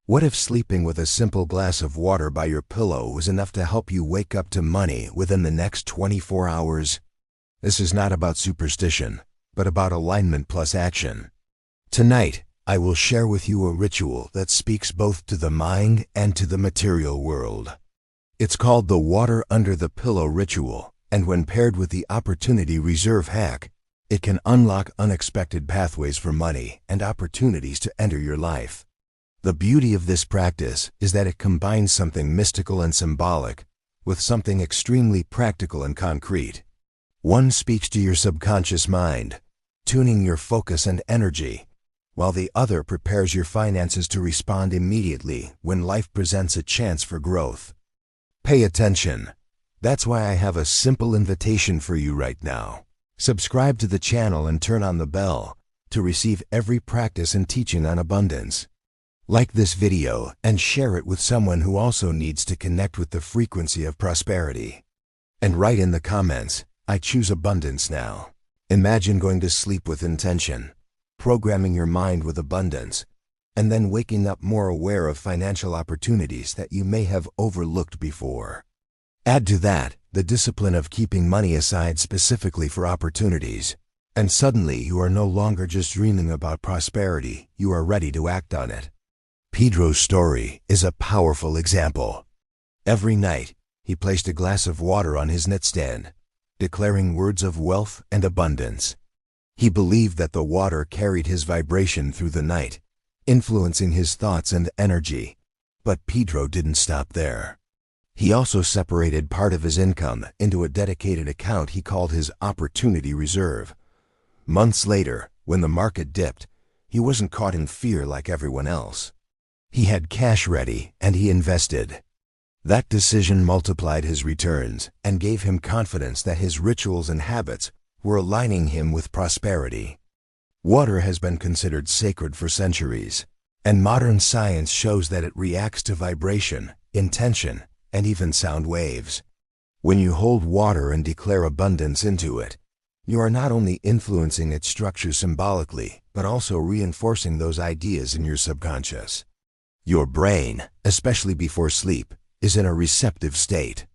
What if sleeping with a simple glass of water by your pillow was enough to help you wake up to money within the next 24 hours? This is not about superstition, but about alignment plus action. Tonight, I will share with you a ritual that speaks both to the mind and to the material world. It's called the water under the pillow ritual, and when paired with the opportunity reserve hack, it can unlock unexpected pathways for money and opportunities to enter your life. The beauty of this practice is that it combines something mystical and symbolic with something extremely practical and concrete. One speaks to your subconscious mind, tuning your focus and energy, while the other prepares your finances to respond immediately when life presents a chance for growth. Pay attention. That's why I have a simple invitation for you right now. Subscribe to the channel and turn on the bell to receive every practice and teaching on abundance. Like this video and share it with someone who also needs to connect with the frequency of prosperity. And write in the comments, I choose abundance now. Imagine going to sleep with intention, programming your mind with abundance, and then waking up more aware of financial opportunities that you may have overlooked before. Add to that the discipline of keeping money aside specifically for opportunities, and suddenly you are no longer just dreaming about prosperity, you are ready to act on it. Pedro's story is a powerful example. Every night, he placed a glass of water on his nightstand, declaring words of wealth and abundance. He believed that the water carried his vibration through the night, influencing his thoughts and energy. But Pedro didn't stop there. He also separated part of his income into a dedicated account he called his opportunity reserve. Months later, when the market dipped, he wasn't caught in fear like everyone else. He had cash ready and he invested. That decision multiplied his returns and gave him confidence that his rituals and habits were aligning him with prosperity. Water has been considered sacred for centuries, and modern science shows that it reacts to vibration, intention, and even sound waves. When you hold water and declare abundance into it, you are not only influencing its structure symbolically, but also reinforcing those ideas in your subconscious. Your brain, especially before sleep, is in a receptive state.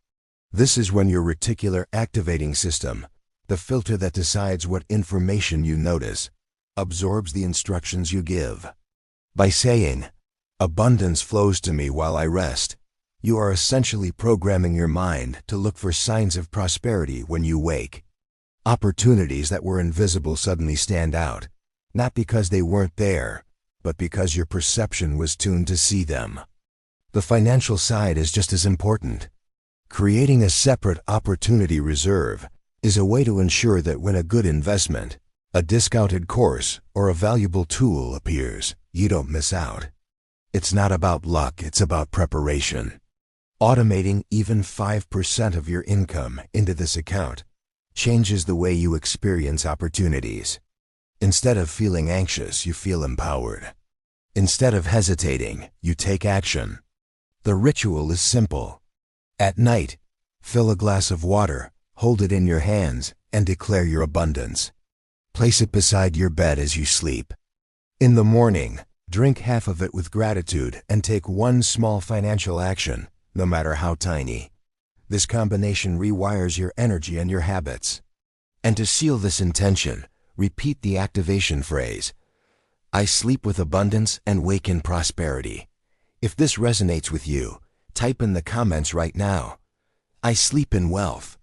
This is when your reticular activating system, the filter that decides what information you notice, absorbs the instructions you give. By saying, "Abundance flows to me while I rest," you are essentially programming your mind to look for signs of prosperity when you wake. Opportunities that were invisible suddenly stand out, not because they weren't there, but because your perception was tuned to see them. The financial side is just as important. Creating a separate opportunity reserve is a way to ensure that when a good investment, a discounted course, or a valuable tool appears, you don't miss out. It's not about luck, it's about preparation. Automating even 5% of your income into this account changes the way you experience opportunities. Instead of feeling anxious, you feel empowered. Instead of hesitating, you take action. The ritual is simple. At night, fill a glass of water, hold it in your hands, and declare your abundance. Place it beside your bed as you sleep. In the morning, drink half of it with gratitude and take one small financial action, no matter how tiny. This combination rewires your energy and your habits. And to seal this intention, repeat the activation phrase, "I sleep with abundance and wake in prosperity." If this resonates with you, type in the comments right now, "I sleep in wealth."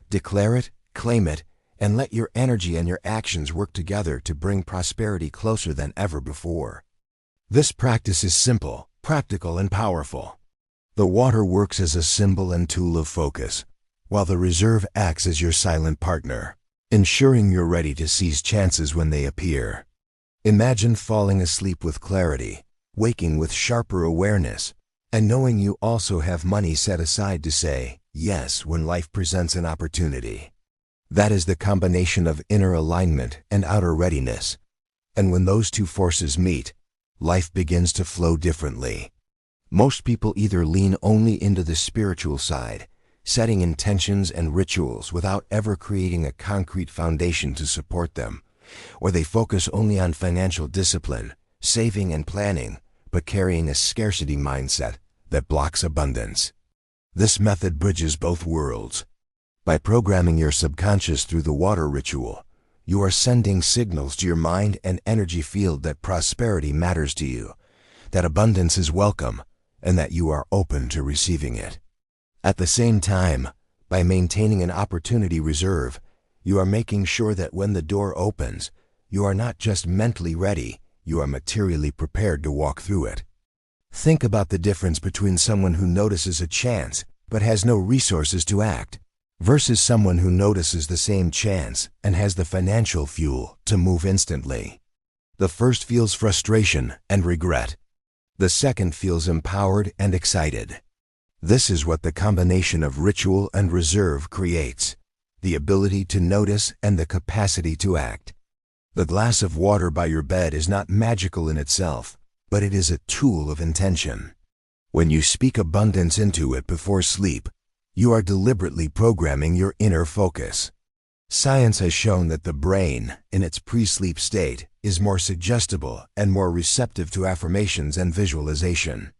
Declare it, claim it, and let your energy and your actions work together to bring prosperity closer than ever before. This practice is simple, practical, and powerful. The water works as a symbol and tool of focus, while the reserve acts as your silent partner, ensuring you're ready to seize chances when they appear. Imagine falling asleep with clarity, waking with sharper awareness, and knowing you also have money set aside to say yes when life presents an opportunity. That is the combination of inner alignment and outer readiness. And when those two forces meet, life begins to flow differently. Most people either lean only into the spiritual side, setting intentions and rituals without ever creating a concrete foundation to support them, or they focus only on financial discipline, saving and planning, but carrying a scarcity mindset that blocks abundance. This method bridges both worlds. By programming your subconscious through the water ritual, you are sending signals to your mind and energy field that prosperity matters to you, that abundance is welcome, and that you are open to receiving it. At the same time, by maintaining an opportunity reserve, you are making sure that when the door opens, you are not just mentally ready, you are materially prepared to walk through it. Think about the difference between someone who notices a chance but has no resources to act, versus someone who notices the same chance and has the financial fuel to move instantly. The first feels frustration and regret. The second feels empowered and excited. This is what the combination of ritual and reserve creates: the ability to notice and the capacity to act. The glass of water by your bed is not magical in itself, but it is a tool of intention. When you speak abundance into it before sleep, you are deliberately programming your inner focus. Science has shown that the brain, in its pre-sleep state, is more suggestible and more receptive to affirmations and visualization.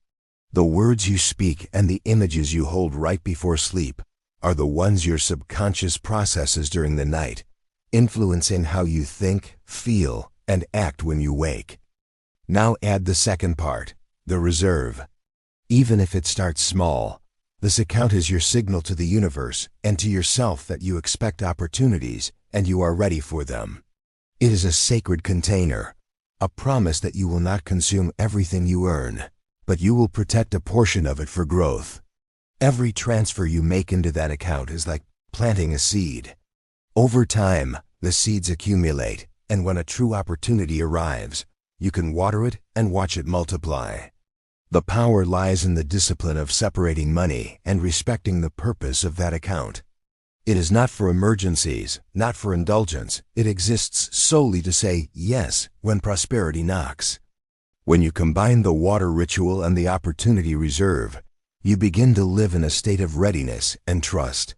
The words you speak and the images you hold right before sleep are the ones your subconscious processes during the night, influencing how you think, feel, and act when you wake. Now add the second part, the reserve. Even if it starts small, this account is your signal to the universe and to yourself that you expect opportunities and you are ready for them. It is a sacred container, a promise that you will not consume everything you earn, but you will protect a portion of it for growth. Every transfer you make into that account is like planting a seed. Over time, the seeds accumulate, and when a true opportunity arrives, you can water it and watch it multiply. The power lies in the discipline of separating money and respecting the purpose of that account. It is not for emergencies, not for indulgence. It exists solely to say yes when prosperity knocks. When you combine the water ritual and the opportunity reserve, you begin to live in a state of readiness and trust.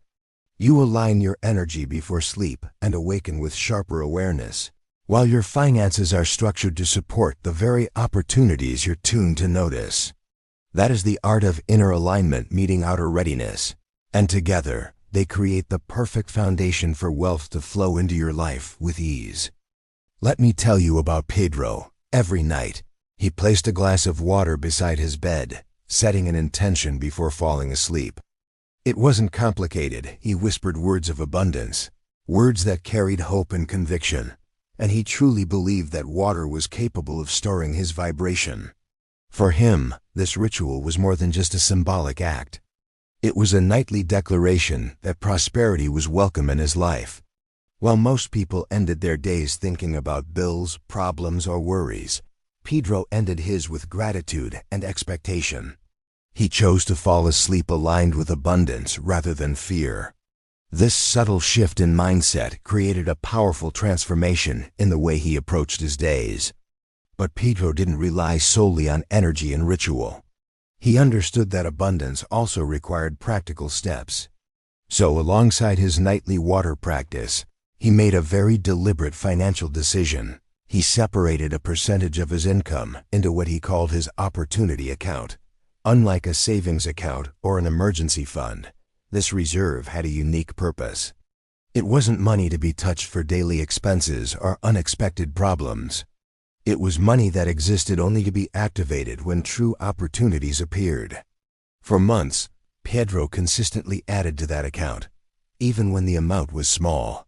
You align your energy before sleep and awaken with sharper awareness, while your finances are structured to support the very opportunities you're tuned to notice. That is the art of inner alignment meeting outer readiness, and together they create the perfect foundation for wealth to flow into your life with ease. Let me tell you about Pedro. Every night, he placed a glass of water beside his bed, setting an intention before falling asleep. It wasn't complicated. He whispered words of abundance, words that carried hope and conviction, and he truly believed that water was capable of storing his vibration. For him, this ritual was more than just a symbolic act. It was a nightly declaration that prosperity was welcome in his life. While most people ended their days thinking about bills, problems, or worries, Pedro ended his with gratitude and expectation. He chose to fall asleep aligned with abundance rather than fear. This subtle shift in mindset created a powerful transformation in the way he approached his days. But Pedro didn't rely solely on energy and ritual. He understood that abundance also required practical steps. So alongside his nightly water practice, he made a very deliberate financial decision. He separated a percentage of his income into what he called his opportunity account. Unlike a savings account or an emergency fund, this reserve had a unique purpose. It wasn't money to be touched for daily expenses or unexpected problems. It was money that existed only to be activated when true opportunities appeared. For months, Pedro consistently added to that account, even when the amount was small.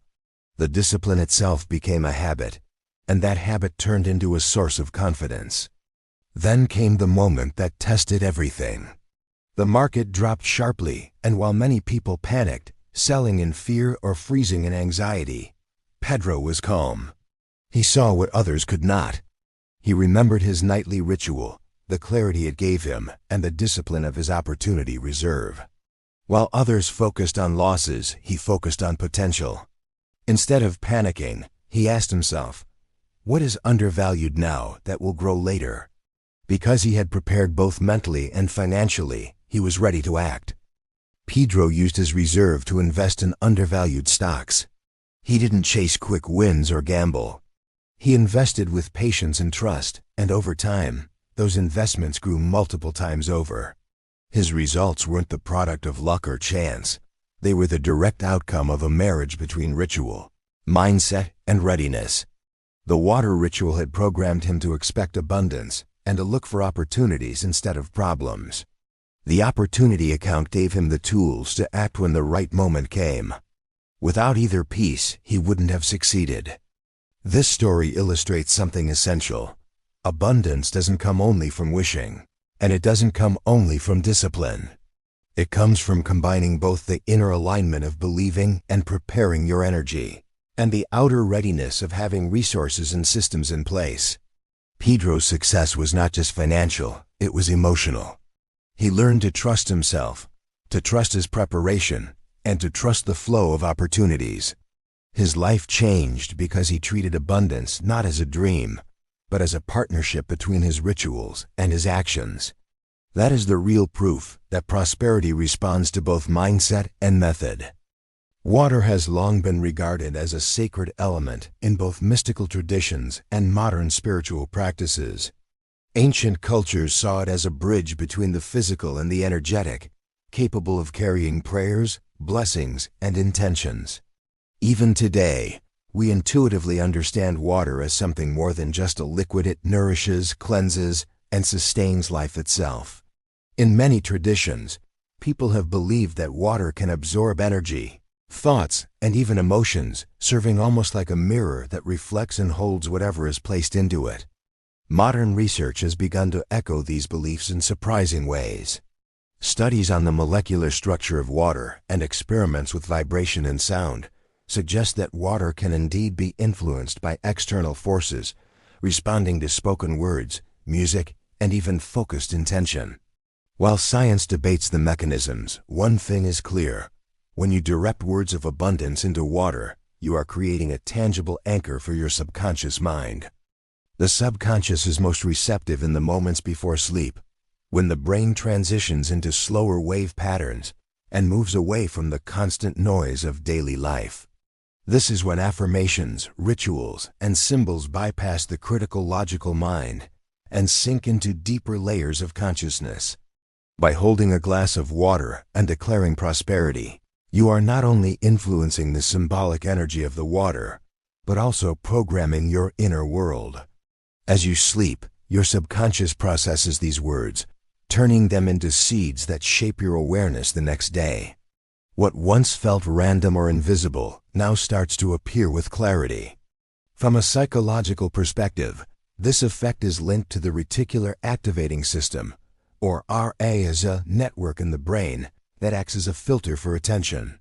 The discipline itself became a habit, and that habit turned into a source of confidence. Then came the moment that tested everything. The market dropped sharply, and while many people panicked, selling in fear or freezing in anxiety, Pedro was calm. He saw what others could not. He remembered his nightly ritual, the clarity it gave him, and the discipline of his opportunity reserve. While others focused on losses, he focused on potential. Instead of panicking, he asked himself, what is undervalued now that will grow later? Because he had prepared both mentally and financially, he was ready to act. Pedro used his reserve to invest in undervalued stocks. He didn't chase quick wins or gamble. He invested with patience and trust, and over time, those investments grew multiple times over. His results weren't the product of luck or chance. They were the direct outcome of a marriage between ritual, mindset, and readiness. The water ritual had programmed him to expect abundance and to look for opportunities instead of problems. The opportunity account gave him the tools to act when the right moment came. Without either piece, he wouldn't have succeeded. This story illustrates something essential. Abundance doesn't come only from wishing, and it doesn't come only from discipline. It comes from combining both the inner alignment of believing and preparing your energy, and the outer readiness of having resources and systems in place. Pedro's success was not just financial, it was emotional. He learned to trust himself, to trust his preparation, and to trust the flow of opportunities. His life changed because he treated abundance not as a dream, but as a partnership between his rituals and his actions. That is the real proof that prosperity responds to both mindset and method. Water has long been regarded as a sacred element in both mystical traditions and modern spiritual practices. Ancient cultures saw it as a bridge between the physical and the energetic, capable of carrying prayers, blessings, and intentions. Even today, we intuitively understand water as something more than just a liquid. It nourishes, cleanses, and sustains life itself. In many traditions, people have believed that water can absorb energy, thoughts, and even emotions, serving almost like a mirror that reflects and holds whatever is placed into it. Modern research has begun to echo these beliefs in surprising ways. Studies on the molecular structure of water and experiments with vibration and sound suggest that water can indeed be influenced by external forces, responding to spoken words, music, and even focused intention. While science debates the mechanisms, one thing is clear. When you direct words of abundance into water, you are creating a tangible anchor for your subconscious mind. The subconscious is most receptive in the moments before sleep, when the brain transitions into slower wave patterns and moves away from the constant noise of daily life. This is when affirmations, rituals, and symbols bypass the critical logical mind and sink into deeper layers of consciousness. By holding a glass of water and declaring prosperity, you are not only influencing the symbolic energy of the water, but also programming your inner world. As you sleep, your subconscious processes these words, turning them into seeds that shape your awareness the next day. What once felt random or invisible now starts to appear with clarity. From a psychological perspective, this effect is linked to the reticular activating system, or RA, as a network in the brain that acts as a filter for attention.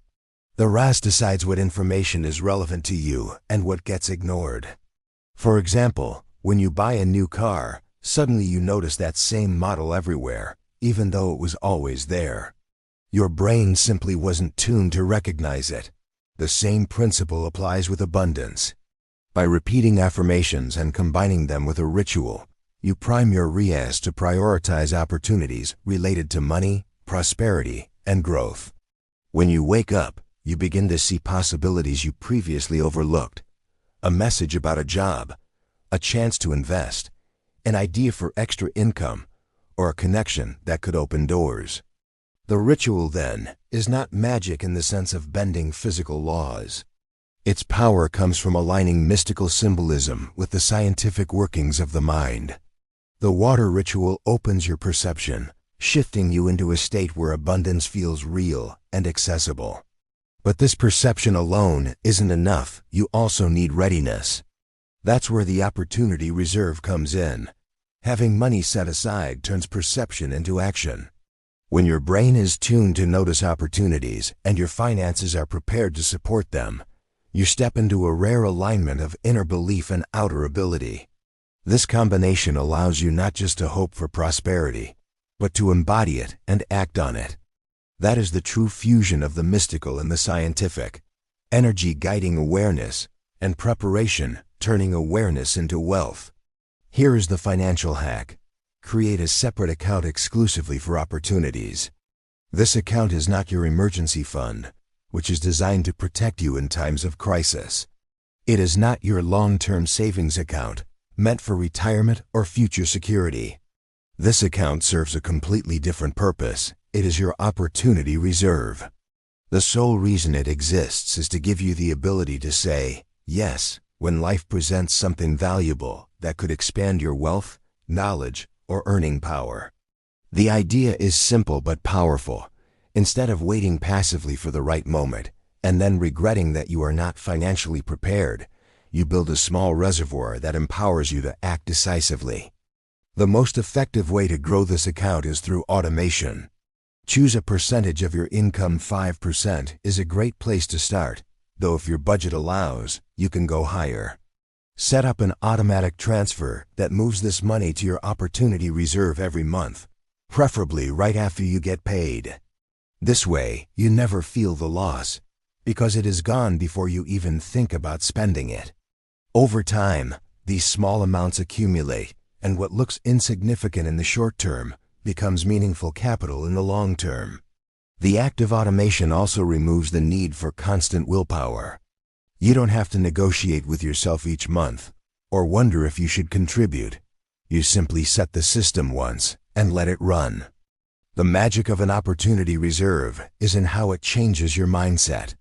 The RAS decides what information is relevant to you and what gets ignored. For example, when you buy a new car, suddenly you notice that same model everywhere, even though it was always there. Your brain simply wasn't tuned to recognize it. The same principle applies with abundance. By repeating affirmations and combining them with a ritual, you prime your RAS to prioritize opportunities related to money, prosperity, and growth. When you wake up, you begin to see possibilities you previously overlooked. A message about a job, a chance to invest, an idea for extra income, or a connection that could open doors. The ritual, then, is not magic in the sense of bending physical laws. Its power comes from aligning mystical symbolism with the scientific workings of the mind. The water ritual opens your perception, shifting you into a state where abundance feels real and accessible. But this perception alone isn't enough. You also need readiness. That's where the opportunity reserve comes in. Having money set aside turns perception into action. When your brain is tuned to notice opportunities and your finances are prepared to support them, you step into a rare alignment of inner belief and outer ability. This combination allows you not just to hope for prosperity, but to embody it and act on it. That is the true fusion of the mystical and the scientific. Energy guiding awareness, and preparation turning awareness into wealth. Here is the financial hack. Create a separate account exclusively for opportunities. This account is not your emergency fund, which is designed to protect you in times of crisis. It is not your long-term savings account, meant for retirement or future security. This account serves a completely different purpose. It is your opportunity reserve. The sole reason it exists is to give you the ability to say yes when life presents something valuable that could expand your wealth, knowledge, or earning power. The idea is simple but powerful. Instead of waiting passively for the right moment and then regretting that you are not financially prepared, you build a small reservoir that empowers you to act decisively. The most effective way to grow this account is through automation. Choose a percentage of your income. 5% is a great place to start, though if your budget allows, you can go higher. Set up an automatic transfer that moves this money to your opportunity reserve every month, preferably right after you get paid. This way, you never feel the loss, because it is gone before you even think about spending it. Over time, these small amounts accumulate, and what looks insignificant in the short term becomes meaningful capital in the long term. The act of automation also removes the need for constant willpower. You don't have to negotiate with yourself each month or wonder if you should contribute. You simply set the system once and let it run. The magic of an opportunity reserve is in how it changes your mindset.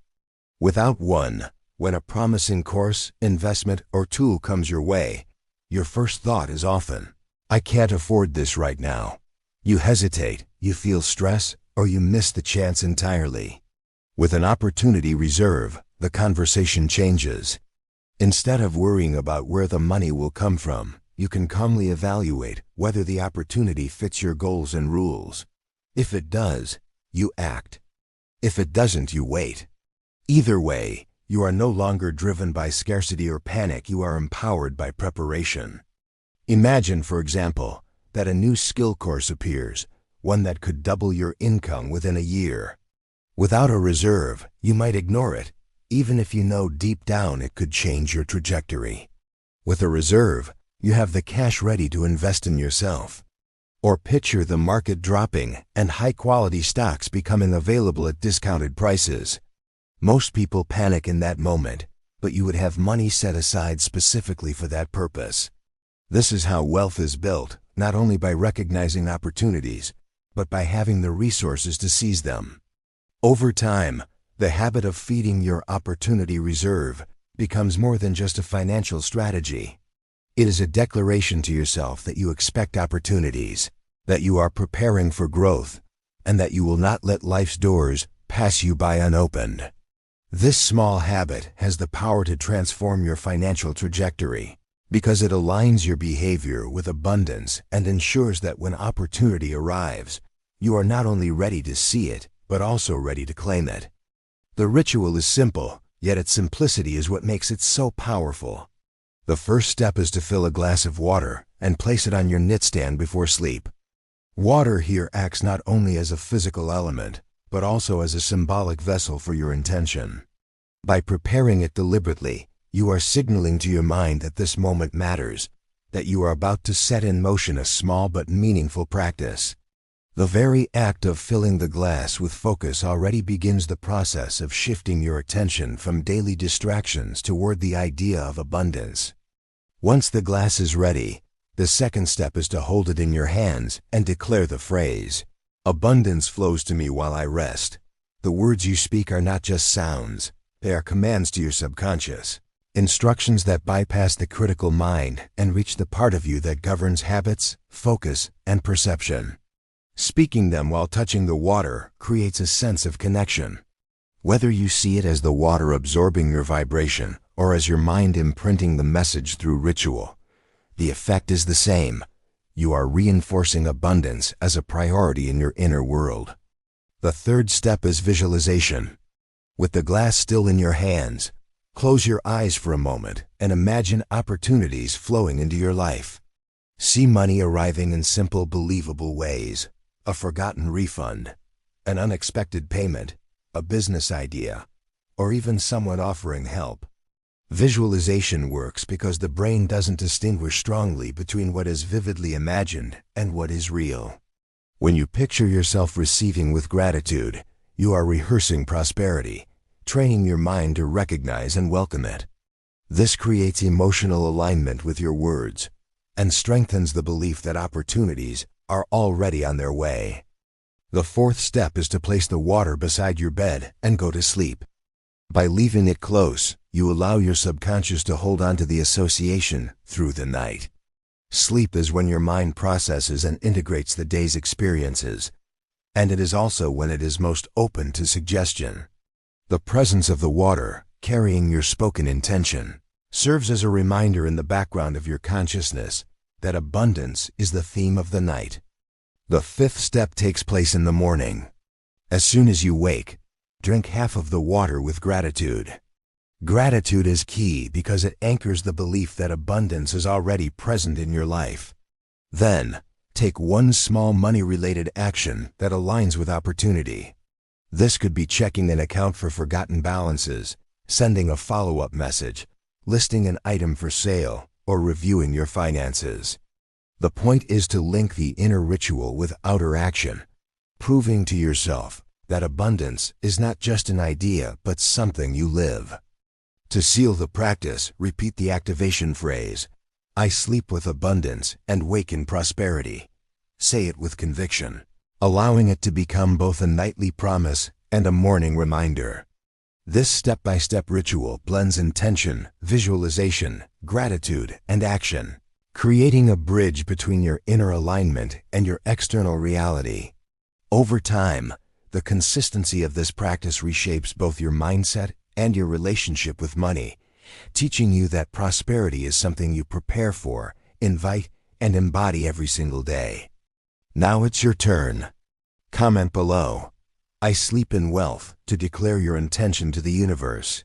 Without one, when a promising course, investment, or tool comes your way, your first thought is often, "I can't afford this right now." You hesitate, you feel stress, or you miss the chance entirely. With an opportunity reserve, the conversation changes. Instead of worrying about where the money will come from, you can calmly evaluate whether the opportunity fits your goals and rules. If it does, you act. If it doesn't, you wait. Either way, you are no longer driven by scarcity or panic. You are empowered by preparation. Imagine, for example, that a new skill course appears, one that could double your income within a year. Without a reserve, you might ignore it, even if you know deep down it could change your trajectory. With a reserve, you have the cash ready to invest in yourself. Or picture the market dropping and high-quality stocks becoming available at discounted prices. Most people panic in that moment, but you would have money set aside specifically for that purpose. This is how wealth is built, not only by recognizing opportunities, but by having the resources to seize them. Over time, the habit of feeding your opportunity reserve becomes more than just a financial strategy. It is a declaration to yourself that you expect opportunities, that you are preparing for growth, and that you will not let life's doors pass you by unopened. This small habit has the power to transform your financial trajectory, because it aligns your behavior with abundance and ensures that when opportunity arrives, you are not only ready to see it, but also ready to claim it. The ritual is simple, yet its simplicity is what makes it so powerful. The first step is to fill a glass of water and place it on your nightstand before sleep. Water here acts not only as a physical element, but also as a symbolic vessel for your intention. By preparing it deliberately, you are signaling to your mind that this moment matters, that you are about to set in motion a small but meaningful practice. The very act of filling the glass with focus already begins the process of shifting your attention from daily distractions toward the idea of abundance. Once the glass is ready, the second step is to hold it in your hands and declare the phrase, "Abundance flows to me while I rest." The words you speak are not just sounds, they are commands to your subconscious, instructions that bypass the critical mind and reach the part of you that governs habits, focus, and perception. Speaking them while touching the water creates a sense of connection. Whether you see it as the water absorbing your vibration or as your mind imprinting the message through ritual, the effect is the same. You are reinforcing abundance as a priority in your inner world. The third step is visualization. With the glass still in your hands, close your eyes for a moment and imagine opportunities flowing into your life. See money arriving in simple, believable ways. A forgotten refund, an unexpected payment, a business idea, or even someone offering help. Visualization works because the brain doesn't distinguish strongly between what is vividly imagined and what is real. When you picture yourself receiving with gratitude, you are rehearsing prosperity, training your mind to recognize and welcome it. This creates emotional alignment with your words and strengthens the belief that opportunities are already on their way. The fourth step is to place the water beside your bed and go to sleep. By leaving it close, you allow your subconscious to hold on to the association through the night. Sleep is when your mind processes and integrates the day's experiences, and it is also when it is most open to suggestion. The presence of the water, carrying your spoken intention, serves as a reminder in the background of your consciousness that abundance is the theme of the night. The fifth step takes place in the morning. As soon as you wake, drink half of the water with gratitude. Gratitude is key because it anchors the belief that abundance is already present in your life. Then, take one small money-related action that aligns with opportunity. This could be checking an account for forgotten balances, sending a follow-up message, listing an item for sale, or reviewing your finances. The point is to link the inner ritual with outer action, proving to yourself that abundance is not just an idea but something you live. To seal the practice, repeat the activation phrase, "I sleep with abundance and wake in prosperity." Say it with conviction, allowing it to become both a nightly promise and a morning reminder. This step-by-step ritual blends intention, visualization, gratitude, and action, creating a bridge between your inner alignment and your external reality. Over time, the consistency of this practice reshapes both your mindset and your relationship with money, teaching you that prosperity is something you prepare for, invite, and embody every single day. Now it's your turn. Comment below, "I sleep in wealth," to declare your intention to the universe.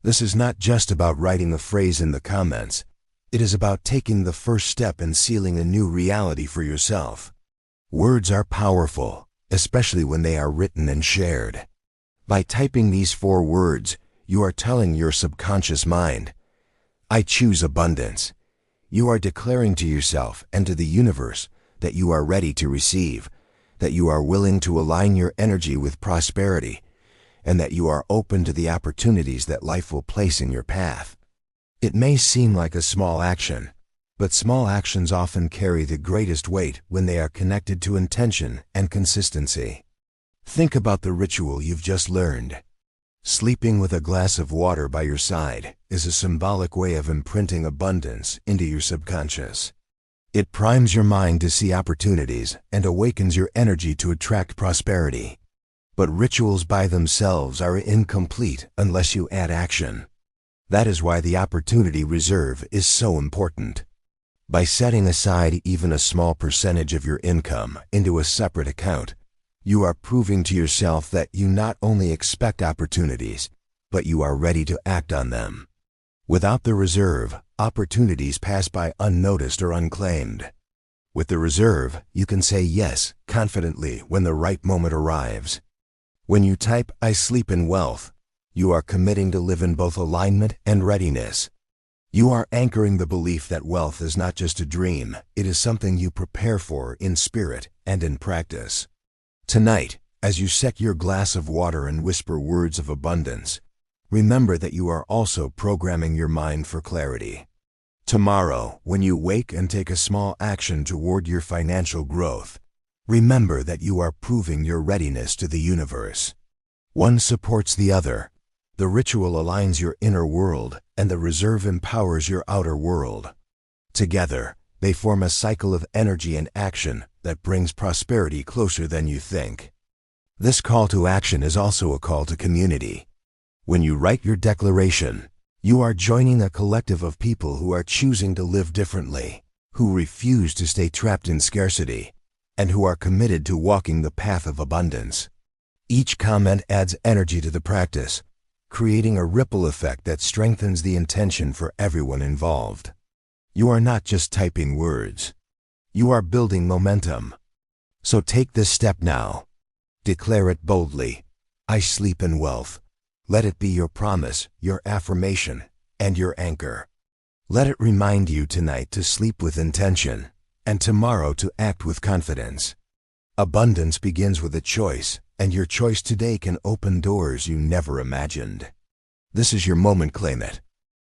This is not just about writing a phrase in the comments. It is about taking the first step in sealing a new reality for yourself. Words are powerful, especially when they are written and shared. By typing these 4 words, you are telling your subconscious mind, "I choose abundance." You are declaring to yourself and to the universe that you are ready to receive, that you are willing to align your energy with prosperity, and that you are open to the opportunities that life will place in your path. It may seem like a small action, but small actions often carry the greatest weight when they are connected to intention and consistency. Think about the ritual you've just learned. Sleeping with a glass of water by your side is a symbolic way of imprinting abundance into your subconscious. It primes your mind to see opportunities and awakens your energy to attract prosperity. But rituals by themselves are incomplete unless you add action. That is why the opportunity reserve is so important. By setting aside even a small percentage of your income into a separate account, you are proving to yourself that you not only expect opportunities, but you are ready to act on them. Without the reserve, opportunities pass by unnoticed or unclaimed. With the reserve, you can say yes confidently when the right moment arrives. When you type "I sleep in wealth," you are committing to live in both alignment and readiness. You are anchoring the belief that wealth is not just a dream, it is something you prepare for in spirit and in practice. Tonight, as you set your glass of water and whisper words of abundance, remember that you are also programming your mind for clarity. Tomorrow, when you wake and take a small action toward your financial growth, remember that you are proving your readiness to the universe. One supports the other. The ritual aligns your inner world, and the reserve empowers your outer world. Together, they form a cycle of energy and action that brings prosperity closer than you think. This call to action is also a call to community. When you write your declaration, you are joining a collective of people who are choosing to live differently, who refuse to stay trapped in scarcity, and who are committed to walking the path of abundance. Each comment adds energy to the practice, creating a ripple effect that strengthens the intention for everyone involved. You are not just typing words. You are building momentum. So take this step now. Declare it boldly. "I sleep in wealth." Let it be your promise, your affirmation, and your anchor. Let it remind you tonight to sleep with intention, and tomorrow to act with confidence. Abundance begins with a choice, and your choice today can open doors you never imagined. This is your moment, claim it.